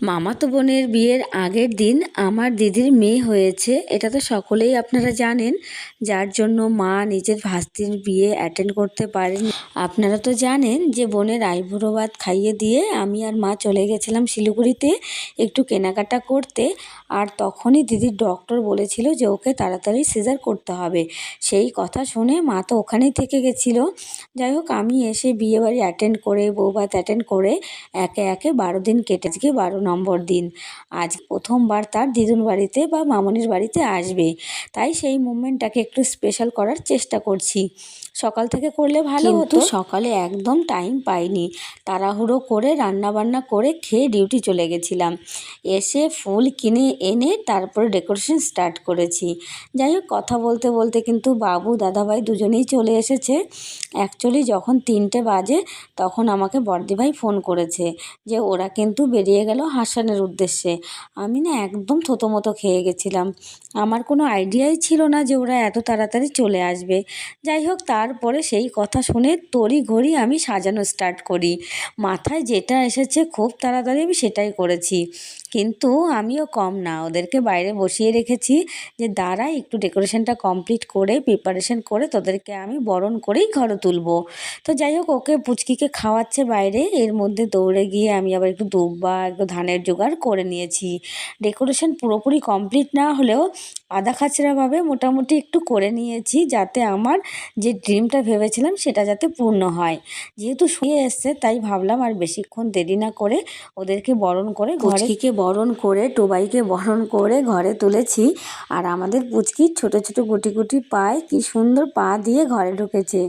মামাতো বোনের বিয়ের আগের দিন আমার দিদির মেয়ে হয়েছে, এটা তো সকলেই আপনারা জানেন। যার জন্য মা নিজের ভাস্তির বিয়ে অ্যাটেন্ড করতে পারেন। আপনারা তো জানেন যে বোনের আইবুড়ো ভাত খাইয়ে দিয়ে আমি আর মা চলে গেছিলাম শিলিগুড়িতে একটু কেনাকাটা করতে। আর তখনই দিদির ডক্টর বলেছিল যে ওকে তাড়াতাড়ি সিজার করতে হবে। সেই কথা শুনে মা তো ওখানেই থেকে গেছিলো। যাই হোক, আমি এসে বিয়ে বাড়ি অ্যাটেন্ড করে বউ ভাত অ্যাটেন্ড করে একে একে 12 দিন কেটে, আজকে 12 নম্বর দিন। আজ প্রথমবার তার দিদুন বাড়িতে বা মামনির বাড়িতে আসবে, তাই সেই মুভমেন্টটাকে একটু স্পেশাল করার চেষ্টা করছি। সকাল থেকে করলে ভালো হতো, সকালে একদম টাইম পাইনি। তাড়াহুড়ো করে রান্নাবান্না করে খেয়ে ডিউটি চলে গেছিলাম। এসে ফুল কিনে এনে তারপরে ডেকোরেশন স্টার্ট করেছি। যাই হোক, কথা বলতে বলতে কিন্তু বাবু দাদাভাই দুজনেই চলে এসেছে। অ্যাকচুয়ালি যখন 3টে বাজে তখন আমাকে বড়দিভাই ফোন করেছে যে ওরা কিন্তু বেরিয়ে গেল হাসানের উদ্দেশ্যে। আমি না একদম থতমতো খেয়ে গেছিলাম। আমার কোনো আইডিয়াই ছিল না যে ওরা এত তাড়াতাড়ি চলে আসবে। যাই হোক, তারপরে সেই কথা শুনে তড়িঘড়ি আমি সাজানো স্টার্ট করি। মাথায় যেটা এসেছে খুব তাড়াতাড়ি আমি সেটাই করেছি। কিন্তু আমিও কম না, ওদেরকে বাইরে বসিয়ে রেখেছি যে দাঁড়া একটু ডেকোরেশনটা কমপ্লিট করে প্রিপারেশন করে তোদেরকে আমি বরণ করেই ঘরে তুলবো। তো যাই হোক, ওকে পুচকিকে খাওয়াচ্ছে বাইরে, এর মধ্যে দৌড়ে গিয়ে আমি আবার একটু দুব্বা একটু ধানের জোগাড় করে নিয়েছি। ডেকোরেশন পুরোপুরি কমপ্লিট না হলেও আধা খাচড়াভাবে মোটামুটি একটু করে নিয়েছি, যাতে আমার যে ড্রিমটা ভেবেছিলাম সেটা যাতে পূর্ণ হয়। যেহেতু শুয়ে এসছে তাই ভাবলাম আর বেশিক্ষণ দেরি না করে ওদেরকে বরণ করে পুচকিকে বরণ করে টোবাইকে বরণ করে ঘরে তুলেছি। আর আমাদের পুচকি ছোট ছোট গুটি গুটি পায়ে কি সুন্দর পা দিয়ে ঘরে ঢুকেছে,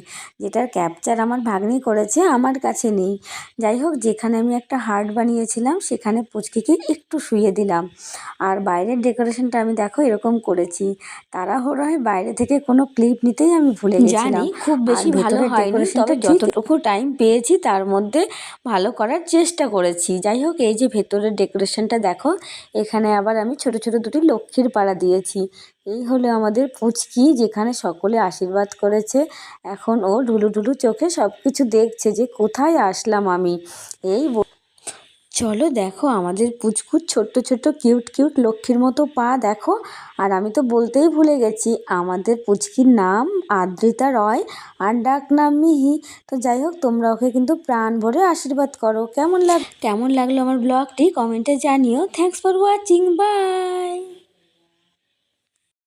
যেটার ক্যাপচার আমার ভাগ্নি করেছে, আমার কাছে নেই। যাই হোক, যেখানে আমি একটা হার্ট বানিয়েছিলাম সেখানে পুচকিকে একটু শুইয়ে দিলাম। আর বাইরের ডেকোরেশনটা আমি দেখো এরকম করেছি। তাড়াহুড়োয় বাইরে থেকে কোনো ক্লিপ নিতেই আমি ভুলে গেছিলাম। খুব বেশি ভালো হয়নি, তবে যতটুকু টাইম পেয়েছি তার মধ্যে ভালো করার চেষ্টা করেছি। যাই হোক, এই যে ভেতরের ডেকোরেশনটা দেখো, এখানে আবার আমি ছোট ছোট দুটি লক্ষ্মীর পাড়া দিয়েছি। এই হলো আমাদের পুচকি, যেখানে সকলে আশীর্বাদ করেছে। এখন ও ঢুলু ঢুলু চোখে সব কিছু দেখছে যে কোথায় আসলাম আমি। চলো দেখো আমাদের পুচকুর ছোট্ট ছোট্ট কিউট কিউট লক্ষ্মীর মতো পা দেখো। আর আমি তো বলতেই ভুলে গেছি, আমাদের পুচকির নাম আদ্রিতা রয় আর ডাক নাম মিহি। তো যাই হোক, তোমরা ওকে কিন্তু প্রাণ ভরে আশীর্বাদ করো। কেমন লাগলো আমার ব্লগটি কমেন্টে জানিও। Thanks for watching, by.